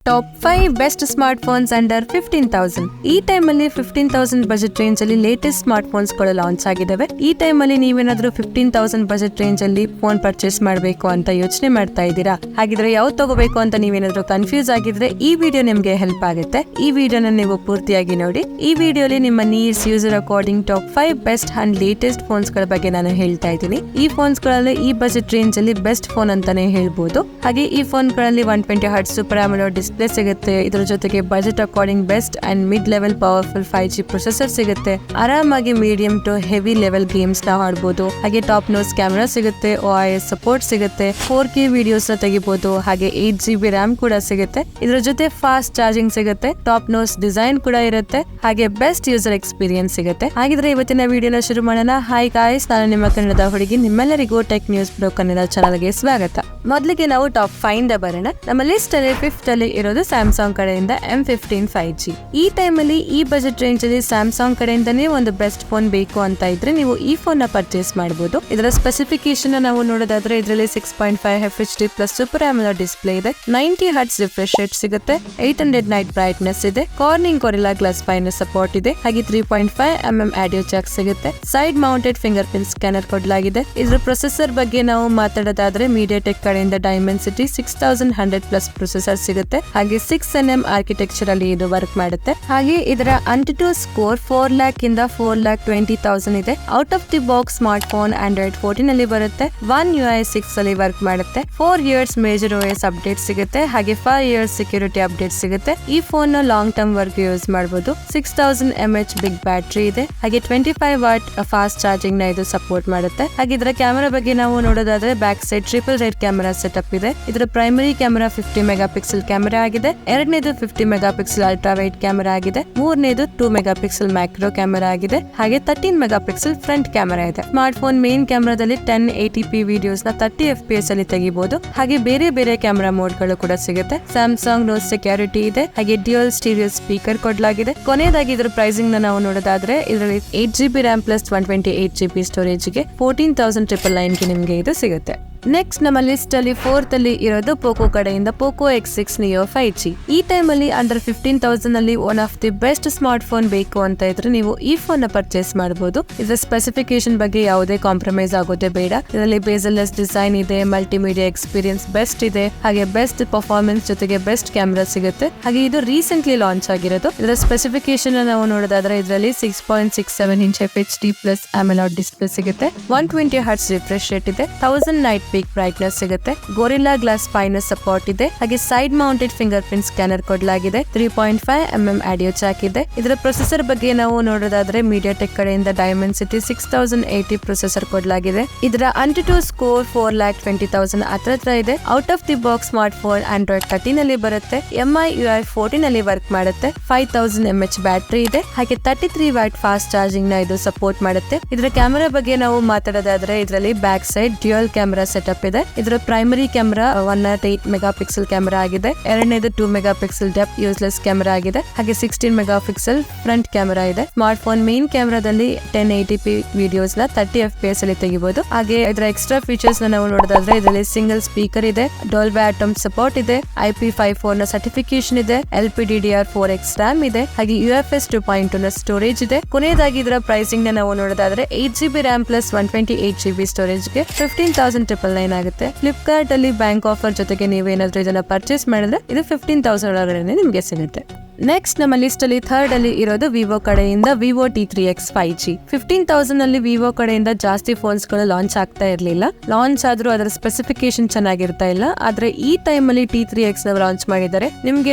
Top 5 best smart phones under 15,000. ಈ time ಅಲ್ಲಿ 15,000 budget range ಅಲ್ಲಿ ಲೇಟೆಸ್ಟ್ ಸ್ಮಾರ್ಟ್ ಫೋನ್ಸ್ ಗಳು ಲಾಂಚ್ ಆಗಿದಾವೆ. ಈ ಟೈಮ್ ಅಲ್ಲಿ ನೀವೇನಾದ್ರೂ 15,000 ಬಜೆಟ್ ರೇಂಜ್ ಅಲ್ಲಿ ಫೋನ್ ಪರ್ಚೇಸ್ ಮಾಡಬೇಕು ಅಂತ ಯೋಚನೆ ಮಾಡ್ತಾ ಇದ್ದೀರಾ? ಹಾಗಿದ್ರೆ ಯಾವ್ದು ತಗೋಬೇಕು ಅಂತ ನೀವೇನಾದ್ರೂ ಕನ್ಫ್ಯೂಸ್ ಆಗಿದ್ರೆ ಈ ವಿಡಿಯೋ ನಿಮ್ಗೆ ಹೆಲ್ಪ್ ಆಗುತ್ತೆ. ಈ ವಿಡಿಯೋನ ನೀವು ಪೂರ್ತಿಯಾಗಿ ನೋಡಿ. ಈ ವಿಡಿಯೋಲಿ ನಿಮ್ಮ needs user according top 5 best and latest phones ಗಳ ಬಗ್ಗೆ ನಾನು ಹೇಳ್ತಾ ಇದ್ದೀನಿ. ಈ ಫೋನ್ಸ್ ಗಳಲ್ಲಿ ಈ ಬಜೆಟ್ ರೇಂಜ್ ಅಲ್ಲಿ ಬೆಸ್ಟ್ ಫೋನ್ ಅಂತಾನೆ ಹೇಳ್ಬೋದು. ಹಾಗೆ ಈ ಫೋನ್ ಗಳಲ್ಲಿ 120 ಹರ್ಟ್ಸ್ ಸೂಪರ್ ಆಮೋಲೆಡ್ ಡಿಸ್ಪ್ಲೇ ಸಿಗುತ್ತೆ. ಇದರ ಜೊತೆಗೆ budget according best and mid level powerful 5G processor ಸಿಗುತ್ತೆ. ಆರಾಮಾಗಿ medium to heavy level games ನ ಆಡಬಹುದು. ಹಾಗೆ ಟಾಪ್ ನೋಸ್ ಕ್ಯಾಮೆರಾ ಸಿಗುತ್ತೆ, OIS ಸಪೋರ್ಟ್ ಸಿಗುತ್ತೆ, 4K ವಿಡಿಯೋಸ್ ನ ತೆಗಿಬಹುದು. ಹಾಗೆ 8GB RAM ಕೂಡ ಸಿಗುತ್ತೆ. ಇದರ ಜೊತೆ ಫಾಸ್ಟ್ ಚಾರ್ಜಿಂಗ್ ಸಿಗುತ್ತೆ, ಟಾಪ್ ನೋಸ್ ಡಿಸೈನ್ ಕೂಡ ಇರುತ್ತೆ, ಹಾಗೆ ಬೆಸ್ಟ್ ಯೂಸರ್ ಎಕ್ಸ್ಪೀರಿಯನ್ಸ್ ಸಿಗುತ್ತೆ. ಹಾಗಿದ್ರೆ ಇವತ್ತಿನ ವಿಡಿಯೋನ ಶುರು ಮಾಡೋಣ. ಹಾಯ್ ಗಾಯ್ಸ್, ನಾನು ನಿಮ್ಮ ಕನ್ನಡದ ಹುಡುಗಿ. ನಿಮ್ಮೆಲ್ಲರಿಗೂ ಟೆಕ್ ನ್ಯೂಸ್ ಬ್ರೋ ಕನ್ನಡ ಚಾನಲ್ಗೆ ಸ್ವಾಗತ. ಮೊದಲಿಗೆ ನಾವು ಟಾಪ್ 5 ಬರೋಣ. ನಮ್ಮ ಲಿಸ್ಟ್ ಅಲ್ಲಿ 5th ಅಲ್ಲಿ ಇರೋದು ಸ್ಯಾಮ್ಸಂಗ್ ಕಡೆಯಿಂದ M15 5G. ಈ ಟೈಮ್ ಅಲ್ಲಿ ಈ ಬಜೆಟ್ ರೇಂಜ್ ಅಲ್ಲಿ ಸ್ಯಾಮ್ಸಂಗ್ ಕಡೆಯಿಂದನೇ ಒಂದು ಬೆಸ್ಟ್ ಫೋನ್ ಬೇಕು ಅಂತ ಇದ್ರೆ ನೀವು ಈ ಫೋನ್ ನ ಪರ್ಚೇಸ್ ಮಾಡಬಹುದು. ಇದರ ಸ್ಪೆಸಿಫಿಕೇಶನ್ ನಾವು ನೋಡೋದಾದ್ರೆ ಇದರಲ್ಲಿ 6.5 FHD ಪ್ಲಸ್ ಸೂಪರ್ ಆಮೋಲೆಡ್ ಡಿಸ್ಪ್ಲೇ ಇದೆ, 90 ಹರ್ಟ್ಸ್ ರಿಫ್ರೆಶ್ ರೇಟ್ ಸಿಗುತ್ತೆ, 800 ನೈಟ್ ಬ್ರೈಟ್ನೆಸ್ ಇದೆ, ಕಾರ್ನಿಂಗ್ ಗೊರಿಲ್ಲಾ ಗ್ಲಾಸ್ 5 ಸಪೋರ್ಟ್ ಇದೆ, ಹಾಗೆ 3.5mm ಆಡಿಯೋ ಜಾಕ್ ಸಿಗುತ್ತೆ, side mounted finger print scanner ಕೊಡಲಾಗಿದೆ. ಇದರ ಪ್ರೊಸೆಸರ್ ಬಗ್ಗೆ ನಾವು ಮಾತಾಡೋದಾದ್ರೆ MediaTek ಕಡೆಯಿಂದ Dimensity 6100 ಪ್ಲಸ್ ಪ್ರೊಸೆಸರ್ ಸಿಗುತ್ತೆ. ಹಾಗೆ 6nm ಆರ್ಕಿಟೆಕ್ಚರ್ ಅಲ್ಲಿ ಇದು ವರ್ಕ್ ಮಾಡುತ್ತೆ. ಹಾಗೆ ಇದರ ಅಂಟುಟು ಸ್ಕೋರ್ 4 lakh ಇಂದ 4,20,000 ಇದೆ. Out of the box smart phone Android 14 ಅಲ್ಲಿ ಬರುತ್ತೆ. One UI 6 ಅಲ್ಲಿ ವರ್ಕ್ ಮಾಡುತ್ತೆ. 4 years ಮೇಜರ್ OS ಅಪ್ಡೇಟ್ ಸಿಗುತ್ತೆ, ಹಾಗೆ 5 years ಸೆಕ್ಯೂರಿಟಿ ಅಪ್ಡೇಟ್ ಸಿಗುತ್ತೆ. ಈ ಫೋನ್ ನ ಲಾಂಗ್ ಟರ್ಮ್ ವರ್ಕ್ ಯೂಸ್ ಮಾಡಬಹುದು. 6000 mAh ಬಿಗ್ ಬ್ಯಾಟರಿ ಇದೆ, ಹಾಗೆ 25 ವಾಟ್ ಫಾಸ್ಟ್ ಚಾರ್ಜಿಂಗ್ ನ ಇದು ಸಪೋರ್ಟ್ ಮಾಡುತ್ತೆ. ಹಾಗೆ ಇದರ ಕ್ಯಾಮೆರಾ ಬಗ್ಗೆ ನಾವು ನೋಡೋದಾದ್ರೆ back side triple rate camera setup ಇದೆ. ಇದರ primary camera 50 mega pixel camera ಆಗಿದೆ, ಎರಡನೇದು 50 mega pixel ultra wide camera ಆಗಿದೆ, ಮೂರನೇದು 2 ಮೆಗಾ ಪಿಕ್ಸೆಲ್ ಮ್ಯಾಕ್ರೋ ಕ್ಯಾಮೆರಾ ಆಗಿದೆ, ಹಾಗೆ 13 ಮೆಗಾ ಪಿಕ್ಸೆಲ್ ಫ್ರಂಟ್ ಕ್ಯಾಮೆರಾ ಇದೆ. ಸ್ಮಾರ್ಟ್ ಫೋನ್ ಮೇನ್ ಕ್ಯಾಮೆರಾದಲ್ಲಿ 1080p ವಿಡಿಯೋಸ್ ನ 30 FPS ಅಲ್ಲಿ ತೆಗಿಬಹುದು. ಹಾಗೆ ಬೇರೆ ಬೇರೆ ಕ್ಯಾಮೆರಾ ಮೋಡ್ ಗಳು ಕೂಡ ಸಿಗುತ್ತೆ. ಸ್ಯಾಮ್ಸಂಗ್ ನೋಸ್ ಸೆಕ್ಯೂರಿಟಿ ಇದೆ, ಹಾಗೆ ಡ್ಯುಯಲ್ ಸ್ಟೀರಿಯೋ ಸ್ಪೀಕರ್ ಕೊಡಲಾಗಿದೆ. ಕೊನೆಯದಾಗಿ ಇದರ ಪ್ರೈಸಿಂಗ್ ನ ನಾವು ನೋಡೋದಾದ್ರೆ ಇದರಲ್ಲಿ 8GB RAM plus 128GB storage ಗೆ 14,999 ಗೆ ನಿಮ್ಗೆ ಇದು ಸಿಗುತ್ತೆ. ನೆಕ್ಸ್ಟ್ ನಮ್ಮ ಲಿಸ್ಟ್ ಅಲ್ಲಿ 4th ಅಲ್ಲಿ ಇರೋದು ಪೋಕೋ ಕಡೆಯಿಂದ ಪೋಕೋ X6 Neo 5G. ಈ ಟೈಮ್ ಅಲ್ಲಿ ಅಂಡರ್ 15,000 ಅಲ್ಲಿ one of the best smart phone ಬೇಕು ಅಂತ ಇದ್ರೆ ನೀವು ಈ ಫೋನ್ ನ ಪರ್ಚೇಸ್ ಮಾಡಬಹುದು. ಇದರ ಸ್ಪೆಸಿಫಿಕೇಶನ್ ಬಗ್ಗೆ ಯಾವುದೇ ಕಾಂಪ್ರಮೈಸ್ ಆಗೋದೇ ಬೇಡ. ಇದರಲ್ಲಿ ಬೇಸಲ್ಲೆಸ್ ಡಿಸೈನ್ ಇದೆ, ಮಲ್ಟಿಮೀಡಿಯಾ ಎಕ್ಸ್ಪೀರಿಯನ್ಸ್ ಬೆಸ್ಟ್ ಇದೆ, ಹಾಗೆ ಬೆಸ್ಟ್ ಪರ್ಫಾರ್ಮೆನ್ಸ್ ಜೊತೆಗೆ ಬೆಸ್ಟ್ ಕ್ಯಾಮೆರಾ ಸಿಗುತ್ತೆ. ಹಾಗೆ ಇದು ರೀಸೆಂಟ್ಲಿ ಲಾಂಚ್ ಆಗಿರೋದು. ಇದರ ಸ್ಪೆಸಿಫಿಕೇಶನ್ ನಾವು ನೋಡೋದಾದ್ರೆ ಇದರಲ್ಲಿ 6.67 inch FHD plus AMOLED display ಸಿಗುತ್ತೆ, 120 ಹರ್ಟ್ಸ್ ರಿಫ್ರೆಶ್ ರೇಟ್ ಇದೆ, 1000 ನೈಟ್ ಬಿಗ್ ಬ್ರೈಟ್ನೆಸ್ ಸಿಗುತ್ತೆ, ಗೊರಿಲ್ಲಾ ಗ್ಲಾಸ್ 5 ಸಪೋರ್ಟ್ ಇದೆ, ಹಾಗೆ side mounted finger print scanner ಕೊಡಲಾಗಿದೆ, 3.5mm ಆಡಿಯೋ ಜಾಕ್ ಇದೆ. ಇದರ ಪ್ರೊಸೆಸರ್ ಬಗ್ಗೆ ನಾವು ನೋಡೋದಾದ್ರೆ MediaTek ಕಡೆಯಿಂದ Dimensity 6080 ಪ್ರೊಸೆಸರ್ ಕೊಡಲಾಗಿದೆ. ಇದರ ಅಂಟುಟು ಸ್ಕೋರ್ 4,20,000 ಹತ್ರ ಇದೆ. Out of the box smart phone Android 13 ಅಲ್ಲಿ ಬರುತ್ತೆ, MIUI 14 ಅಲ್ಲಿ ವರ್ಕ್ ಮಾಡುತ್ತೆ, 5000 mAh ಬ್ಯಾಟರಿ ಇದೆ, ಹಾಗೆ 33 ವಾಟ್ ಫಾಸ್ಟ್ ಚಾರ್ಜಿಂಗ್ ನ ಇದು ಸಪೋರ್ಟ್ ಮಾಡುತ್ತೆ. ಇದರ ಕ್ಯಾಮೆರಾ ಬಗ್ಗೆ ನಾವು ಮಾತಾಡೋದಾದ್ರೆ ಇದರಲ್ಲಿ back side dual camera setup ಇದೆ. ಇದರ primary camera 108 mega pixel camera ಆಗಿದೆ, ಎರಡನೇದು 2 mega pixel depth useless camera ಆಗಿದೆ, ಹಾಗೆ 16 ಮೆಗಾ ಪಿಕ್ಸೆಲ್ ಫ್ರಂಟ್ ಕ್ಯಾಮೆರಾ ಇದೆ. ಸ್ಮಾರ್ಟ್ ಫೋನ್ ಮೇನ್ ಕ್ಯಾಮೆರಾದಲ್ಲಿ 1080p ವಿಡಿಯೋಸ್ ನ 30 FPS ಅಲ್ಲಿ ತೆಗಿಬಹುದು. ಹಾಗೆ ಇದರ ಎಕ್ಸ್ಟ್ರಾ ಫೀಚರ್ಸ್ ನಾವು ನೋಡೋದಾದ್ರೆ ಇದರಲ್ಲಿ ಸಿಂಗಲ್ ಸ್ಪೀಕರ್ ಇದೆ, ಡಾಲ್ಬಿ ಅಟಮ್ ಸಪೋರ್ಟ್ ಇದೆ, IP54 ನ ಸರ್ಟಿಫಿಕೇಶನ್ ಇದೆ, LPDDR4X RAM ಇದೆ, ಹಾಗೆ UFS 2.2 ನ ಸ್ಟೋರೇಜ್ ಇದೆ. ಕೊನೆಯದಾಗಿ ಇದರ ಪ್ರೈಸಿಂಗ್ ನ ನಾವು ನೋಡೋದಾದ್ರೆ 8GB RAM plus 128GB storage ಗೆ 15,999 ಆಗುತ್ತೆ. ಫ್ಲಿಪ್ಕಾರ್ಟ್ ಅಲ್ಲಿ ಬ್ಯಾಂಕ್ ಆಫರ್ ಜೊತೆಗೆ ನೀವೇನಾದ್ರೂ ಇದನ್ನ ಪರ್ಚೇಸ್ ಮಾಡಿದ್ರೆ ಇದು 15,000 ಒಳಗಡೆ ನಿಮ್ಗೆ ಸಿಗುತ್ತೆ. ನೆಕ್ಸ್ಟ್ ನಮ್ಮ ಲಿಸ್ಟ್ ಅಲ್ಲಿ 3rd ಅಲ್ಲಿ ಇರೋದು ವಿವೋ ಕಡೆಯಿಂದ ವಿವೋ T3X 5G. 15,000 ಅಲ್ಲಿ ವಿವೋ ಕಡೆಯಿಂದ ಜಾಸ್ತಿ ಫೋನ್ಸ್ ಗಳು ಲಾಂಚ್ ಆಗ್ತಾ ಇರ್ಲಿಲ್ಲ. ಲಾಂಚ್ ಆದ್ರೂ ಅದರ ಸ್ಪೆಸಿಫಿಕೇಶನ್ ಚೆನ್ನಾಗಿರ್ತಾ ಇಲ್ಲ. ಆದ್ರೆ ಈ ಟೈಮ್ ಅಲ್ಲಿ T3X ನ ಲಾಂಚ್ ಮಾಡಿದ್ದಾರೆ. ನಿಮ್ಗೆ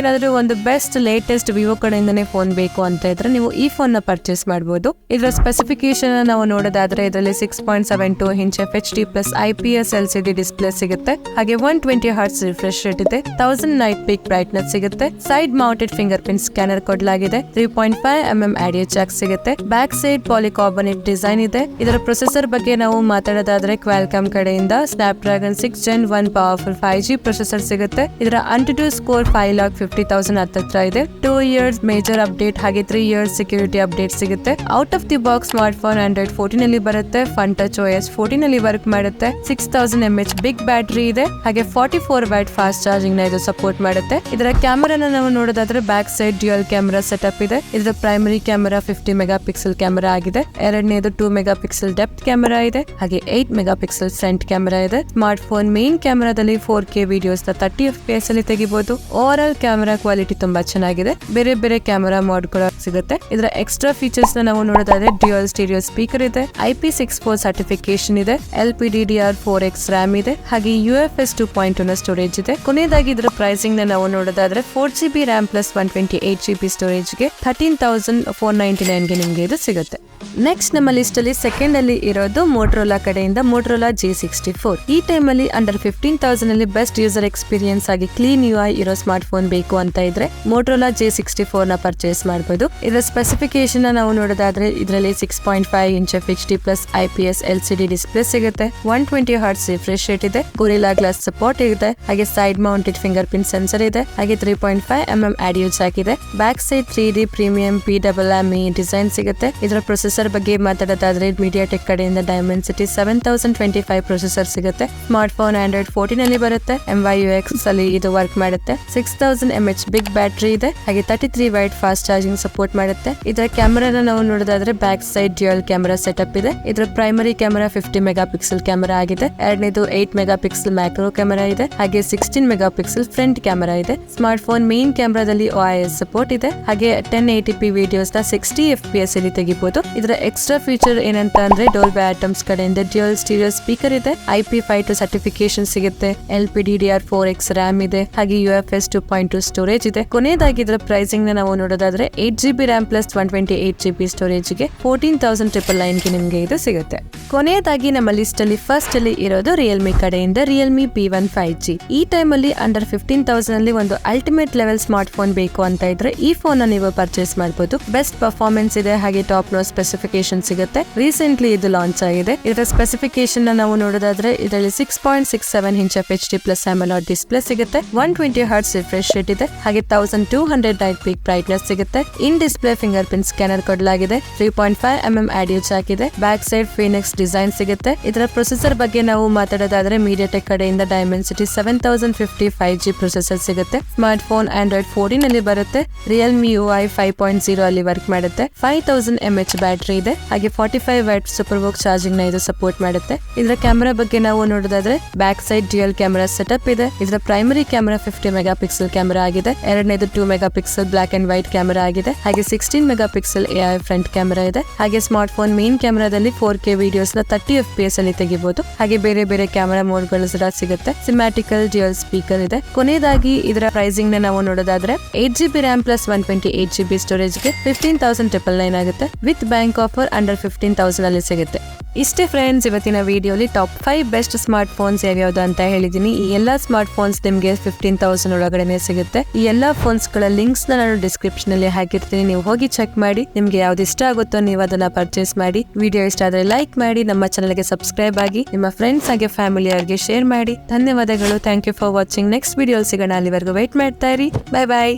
ಏನಾದ್ರೂ ಒಂದು ಬೆಸ್ಟ್ ಲೇಟೆಸ್ಟ್ ವಿವೋ ಕಡೆಯಿಂದನೇ ಫೋನ್ ಬೇಕು ಅಂತ ಇದ್ರೆ ನೀವು ಈ ಫೋನ್ ನ ಪರ್ಚೇಸ್ ಮಾಡಬಹುದು. ಇದರ ಸ್ಪೆಸಿಫಿಕೇಶನ್ ನಾವು ನೋಡೋದಾದ್ರೆ ಇದರಲ್ಲಿ 6.72 inch FHD plus IPS LCD display ಸಿಗುತ್ತೆ, ಹಾಗೆ 120 ಹರ್ಟ್ಸ್ ರಿಫ್ರೆಶ್ ರೇಟ್ ಇದೆ, 1000 ನೈಟ್ ಪೀಕ್ ಬ್ರೈಟ್ನೆಸ್ ಸಿಗುತ್ತೆ, side mounted finger print print scanner ಕೊಡಲಾಗಿದೆ. 3.5mm ಆಡಿಯೋ ಜಾಕ್ ಸಿಗುತ್ತೆ. ಬ್ಯಾಕ್ ಸೈಡ್ ಪಾಲಿಕಾರ್ಬನೇಟ್ ಡಿಸೈನ್ ಇದೆ. ಇದರ ಪ್ರೊಸೆಸರ್ ಬಗ್ಗೆ ನಾವು ಮಾತಾಡೋದಾದ್ರೆ ಕ್ವಾಲ್ಕಾಮ್ ಕಡೆಯಿಂದ Snapdragon 6 Gen 1 powerful 5G processor ಸಿಗುತ್ತೆ. ಇದರ AnTuTu ಸ್ಕೋರ್ 5,50,000 ಹತ್ತತ್ರ ಇದೆ. 2 years ಮೇಜರ್ ಅಪ್ಡೇಟ್ ಹಾಗೆ 3 years ಸೆಕ್ಯೂರಿಟಿ ಅಪ್ಡೇಟ್ ಸಿಗುತ್ತೆ. Out of the box smart phone Android 14 ಅಲ್ಲಿ ಬರುತ್ತೆ. ಫನ್ ಟಚ್ OS 14 ಅಲ್ಲಿ ವರ್ಕ್ ಮಾಡುತ್ತೆ. 6000 mAh ಬಿಗ್ ಬ್ಯಾಟರಿ ಇದೆ ಹಾಗೆ 44W ಫಾಸ್ಟ್ ಚಾರ್ಜಿಂಗ್ ನ ಇದು ಸಪೋರ್ಟ್ ಮಾಡುತ್ತೆ. ಇದರ ಕ್ಯಾಮೆರಾನ ನಾವು ನೋಡೋದಾದ್ರೆ back side dual camera setup ಇದೆ. ಇದರ ಪ್ರೈಮರಿ ಕ್ಯಾಮೆರಾ 50 ಮೆಗಾಪಿಕ್ಸೆಲ್ ಕ್ಯಾಮೆರಾ ಆಗಿದೆ. ಎರಡನೇದು 2 ಮೆಗಾಪಿಕ್ಸೆಲ್ ಡೆಪ್ತ್ ಕ್ಯಾಮೆರಾ ಇದೆ ಹಾಗೆ 8 ಮೆಗಾಪಿಕ್ಸೆಲ್ ಫ್ರಂಟ್ ಕ್ಯಾಮೆರಾ ಇದೆ. ಸ್ಮಾರ್ಟ್ ಫೋನ್ ಮೇನ್ ಕ್ಯಾಮೆರಾದಲ್ಲಿ 4K ವಿಡಿಯೋಸ್ 30 FPS ಅಲ್ಲಿ ತೆಗಿಬಹುದು. ಓವರ್ ಆಲ್ ಕ್ಯಾಮೆರಾ ಕ್ವಾಲಿಟಿ ತುಂಬಾ ಚೆನ್ನಾಗಿದೆ. ಬೇರೆ ಬೇರೆ ಕ್ಯಾಮೆರಾ ಮೋಡ್ ಕೂಡ ಸಿಗುತ್ತೆ. ಇದರ ಎಕ್ಸ್ಟ್ರಾ ಫೀಚರ್ಸ್ ನಾವು ನೋಡೋದಾದ್ರೆ ಡ್ಯುಯಲ್ ಸ್ಟೀರಿಯೋ ಸ್ಪೀಕರ್ ಇದೆ, IP64 ಸರ್ಟಿಫಿಕೇಶನ್ ಇದೆ, LPDDR4X RAM ಇದೆ ಹಾಗೆ UFS 2.2 ನ ಸ್ಟೋರೇಜ್ ಇದೆ. ಕೊನೆಯದಾಗಿ ಇದರ ಪ್ರೈಸಿಂಗ್ ನ ನಾವು ನೋಡೋದಾದ್ರೆ 4GB RAM plus 128GB storage ಗೆ 13,499 ಗೆ ನಿಮಗೆ ಇದು ಸಿಗುತ್ತೆ. ನೆಕ್ಸ್ಟ್ ನಮ್ಮ ಲಿಸ್ಟ್ ಅಲ್ಲಿ ಸೆಕೆಂಡ್ ಅಲ್ಲಿ ಇರೋದು ಮೋಟರೋಲಾ ಕಡೆಯಿಂದ ಮೋಟರೋಲಾ G64. ಈ ಟೈಮ್ ಅಲ್ಲಿ ಅಂಡರ್ 15,000 ಅಲ್ಲಿ ಬೆಸ್ಟ್ ಯೂಸರ್ ಎಕ್ಸ್ಪೀರಿಯನ್ಸ್ ಆಗಿ ಕ್ಲೀನ್ UI ಇರೋ ಸ್ಮಾರ್ಟ್ ಫೋನ್ ಬೇಕು ಅಂತ ಇದ್ರೆ ಮೋಟರೋಲಾ G64 ನ ಪರ್ಚೇಸ್ ಮಾಡಬಹುದು. ಇದರ ಸ್ಪೆಸಿಫಿಕೇಶನ್ ನಾವು ನೋಡೋದಾದ್ರೆ ಇದರಲ್ಲಿ 6.5 inch FHD plus IPS LCD display ಸಿಗುತ್ತೆ. 120 Hz ರಿಫ್ರೆಶ್ ರೇಟ್ ಇದೆ. ಗೊರಿಲ್ಲಾ ಗ್ಲಾಸ್ ಸಪೋರ್ಟ್ ಇದೆ ಹಾಗೆ side mounted finger print sensor ಇದೆ ಹಾಗೆ 3.5mm ಆಡಿಯೋ ಜಾಕ್ ಇದೆ. Back side 3D premium PMME design ಸಿಗುತ್ತೆ. ಇದರ ಪ್ರೊಸೆಸರ್ ಬಗ್ಗೆ ಮಾತಾಡೋದಾದ್ರೆ MediaTek ಕಡೆಯಿಂದ Dimensity 7025 ಪ್ರೊಸೆಸರ್ ಸಿಗುತ್ತೆ. ಸ್ಮಾರ್ಟ್ ಫೋನ್ Android 14 ಅಲ್ಲಿ ಬರುತ್ತೆ. MyUX ಅಲ್ಲಿ ಇದು ವರ್ಕ್ ಮಾಡುತ್ತೆ. 6000 mAh ಬಿಗ್ ಬ್ಯಾಟರಿ ಇದೆ ಹಾಗೆ 33W ಫಾಸ್ಟ್ ಚಾರ್ಜಿಂಗ್ ಸಪೋರ್ಟ್ ಮಾಡುತ್ತೆ. ಇದರ ಕ್ಯಾಮೆರಾನ ನಾವು ನೋಡೋದಾದ್ರೆ back side dual camera setup ಇದೆ. ಇದರ ಪ್ರೈಮರಿ ಕ್ಯಾಮೆರಾ 50 ಮೆಗಾಪಿಕ್ಸೆಲ್ ಕ್ಯಾಮೆರಾ ಆಗಿದೆ. ಎರಡನೇದು 8 ಮೆಗಾಪಿಕ್ಸೆಲ್ ಮ್ಯಾಕ್ರೋ ಕ್ಯಾಮೆರಾ ಇದೆ ಹಾಗೆ 16 ಮೆಗಾಪಿಕ್ಸೆಲ್ ಫ್ರಂಟ್ ಕ್ಯಾಮೆರಾ ಇದೆ. ಸ್ಮಾರ್ಟ್ ಫೋನ್ ಮೇನ್ ಕ್ಯಾಮೆರಾದಲ್ಲಿ OIS ಸಪೋರ್ಟ್ ಇದೆ ಹಾಗೆ 1080p ವಿಡಿಯೋಸ್ 60 FPS ಅಲ್ಲಿ ತೆಗಿಬಹುದು. ಇದರ ಎಕ್ಸ್ಟ್ರಾ ಫೀಚರ್ ಏನಂತ ಅಂದ್ರೆ ಡೋಲ್ಬಿ ಆಟಮ್ಸ್ ಕಡೆಯಿಂದ ಡ್ಯುಯಲ್ ಸ್ಟೀರಿಯೋ ಸ್ಪೀಕರ್ ಇದೆ, IP52 ಸರ್ಟಿಫಿಕೇಶನ್ ಸಿಗುತ್ತೆ, LPDDR4X RAM ಇದೆ ಹಾಗೆ UFS 2.2 ಸ್ಟೋರೇಜ್ ಇದೆ. ಕೊನೆಯದಾಗಿ ಇದರ ಪ್ರೈಸಿಂಗ್ ನ ನಾವು ನೋಡೋದಾದ್ರೆ 8GB RAM plus 128GB storage ಗೆ 14,999 ಗೆ ನಿಮಗೆ ಇದು ಸಿಗುತ್ತೆ. ಕೊನೆಯದಾಗಿ ನಮ್ಮ ಲಿಸ್ಟ್ ಅಲ್ಲಿ ಫಸ್ಟ್ ಅಲ್ಲಿ ಇರೋದು ರಿಯಲ್ಮಿ ಕಡೆಯಿಂದ ರಿಯಲ್ಮಿ P1 5G. ಈ ಟೈಮ್ ಅಲ್ಲಿ ಅಂಡರ್ 15,000 ಅಲ್ಲಿ ಒಂದು ಅಲ್ಟಿಮೇಟ್ ಲೆವೆಲ್ ಸ್ಮಾರ್ಟ್ ಫೋನ್ ಬೇಕು ಅಂತ ಇದ್ರೆ ಈ ಫೋನ್ ನೀವು ಪರ್ಚೇಸ್ ಮಾಡಬಹುದು. ಬೆಸ್ಟ್ ಪರ್ಫಾರ್ಮೆನ್ಸ್ ಇದೆ ಹಾಗೆ ಟಾಪ್ ನೋ ಸ್ಪೆಸಿಫಿಕೇಶನ್ ಸಿಗುತ್ತೆ. ರೀಸೆಂಟ್ಲಿ ಇದು ಲಾಂಚ್ ಆಗಿದೆ. ಇದರ ಸ್ಪೆಸಿಫಿಕೇಶನ್ ನಾವು ನೋಡೋದಾದ್ರೆ ಇದರಲ್ಲಿ 6.67 inch FHD plus AMOLED display ಸಿಗುತ್ತೆ. 120 Hz ರಿಫ್ರೆಶ್ ರೇಟ್ ಇದೆ ಹಾಗೆ 1200 ನೈಟ್ ಪೀಕ್ ಬ್ರೈಟ್ನೆಸ್ ಸಿಗುತ್ತೆ. ಇನ್ ಡಿಸ್ಪ್ಲೇ ಫಿಂಗರ್ ಪ್ರಿಂಟ್ ಸ್ಕ್ಯಾನರ್ ಕೊಡಲಾಗಿದೆ. 3.5mm ಆಡಿಯೋ ಜಾಕ್ ಇದೆ. ಬ್ಯಾಕ್ ಸೈಡ್ ಫೀನಿಕ್ಸ್ ಡಿಸೈನ್ ಸಿಗುತ್ತೆ. ಇದರ ಪ್ರೊಸೆಸರ್ ಬಗ್ಗೆ ನಾವು ಮಾತಾಡೋದಾದ್ರೆ MediaTek ಕಡೆಯಿಂದ Dimensity 7050 5G ಪ್ರೊಸೆಸರ್ ಸಿಗುತ್ತೆ. ಸ್ಮಾರ್ಟ್ ಫೋನ್ Android 14 ಅಲ್ಲಿ ಬರುತ್ತೆ. Realme UI 5.0 ಅಲ್ಲಿ ವರ್ಕ್ ಮಾಡುತ್ತೆ. 5000 mAh ಬ್ಯಾಟರಿ ಇದೆ ಹಾಗೆ 45W ಸೂಪರ್ ವೋಕ್ ಚಾರ್ಜಿಂಗ್ ನ ಇದು ಸಪೋರ್ಟ್ ಮಾಡುತ್ತೆ. ಇದರ ಕ್ಯಾಮೆರಾ ಬಗ್ಗೆ ನಾವು ನೋಡೋದಾದ್ರೆ back side dual camera setup ಇದೆ. ಇದರ ಪ್ರೈಮರಿ ಕ್ಯಾಮೆರಾ 50 ಮೆಗಾಪಿಕ್ಸೆಲ್ ಕ್ಯಾಮೆರಾ ಆಗಿದೆ. ಎರಡನೇದು 2 megapixel black and white camera ಆಗಿದೆ ಹಾಗೆ 16 ಮೆಗಾಪಿಕ್ಸೆಲ್ AI ಫ್ರಂಟ್ ಕ್ಯಾಮೆರಾ ಇದೆ ಹಾಗೆ ಸ್ಮಾರ್ಟ್ ಫೋನ್ ಮೇನ್ ಕ್ಯಾಮೆರಾದಲ್ಲಿ 4K ವಿಡಿಯೋಸ್ 30 FPS ಅಲ್ಲಿ ತೆಗಿಬಹುದು ಹಾಗೆ ಬೇರೆ ಬೇರೆ ಕ್ಯಾಮೆರಾ ಮೋಡ್ ಗಳು ಸಿಗುತ್ತೆ. ಸಿಮ್ಯಾಟಿಕಲ್ ಡ್ಯುಯಲ್ ಸ್ಪೀಕರ್ ಇದೆ. ಕೊನೆಯದಾಗಿ ಇದರ ಪ್ರೈಸಿಂಗ್ ನ ನಾವು ನೋಡೋದಾದ್ರೆ 8GB RAM plus 128GB storage ಗೆ 15,999 ಆಗುತ್ತೆ. ವಿತ್ ಬ್ಯಾಂಕ್ ಆಫರ್ ಅಂಡರ್ 15,000 ಅಲ್ಲಿ ಸಿಗುತ್ತೆ. ಇಷ್ಟೇ ಫ್ರೆಂಡ್ಸ್, ಇವತ್ತಿನ ವಿಡಿಯೋಲಿ ಟಾಪ್ 5 ಬೆಸ್ಟ್ ಸ್ಮಾರ್ಟ್ ಫೋನ್ಸ್ ಯಾವ್ಯಾವ್ದು ಅಂತ ಹೇಳಿದೀನಿ. ಈ ಎಲ್ಲಾ ಸ್ಮಾರ್ಟ್ ಫೋನ್ಸ್ ನಿಮ್ಗೆ 15,000 ಒಳಗಡೆನೆ ಸಿಗುತ್ತೆ. ಈ ಎಲ್ಲಾ ಫೋನ್ಸ್ ಗಳ ಲಿಂಕ್ಸ್ ನಾನು ಡಿಸ್ಕ್ರಿಪ್ಷನ್ ಅಲ್ಲಿ ಹಾಕಿರ್ತೀನಿ, ನೀವು ಹೋಗಿ ಚೆಕ್ ಮಾಡಿ. ನಿಮ್ಗೆ ಯಾವ್ದು ಇಷ್ಟ ಆಗುತ್ತೋ ನೀವು ಅದನ್ನ ಪರ್ಚೇಸ್ ಮಾಡಿ. ವಿಡಿಯೋ ಇಷ್ಟ ಆದ್ರೆ ಲೈಕ್ ಮಾಡಿ, ನಮ್ಮ ಚಾನಲ್ಗೆ ಸಬ್ಸ್ಕ್ರೈಬ್ ಆಗಿ, ನಿಮ್ಮ ಫ್ರೆಂಡ್ಸ್ ಹಾಗೆ ಫ್ಯಾಮಿಲಿ ಅವರಿಗೆ ಶೇರ್ ಮಾಡಿ. ಧನ್ಯವಾದಗಳು. Thank you for watching. Next video ಸಿಗೋಣ. ಅಲ್ಲಿವರೆಗೂ ವೇಟ್ ಮಾಡ್ತಾ ಇರಿ. ಬೈ ಬಾಯ್.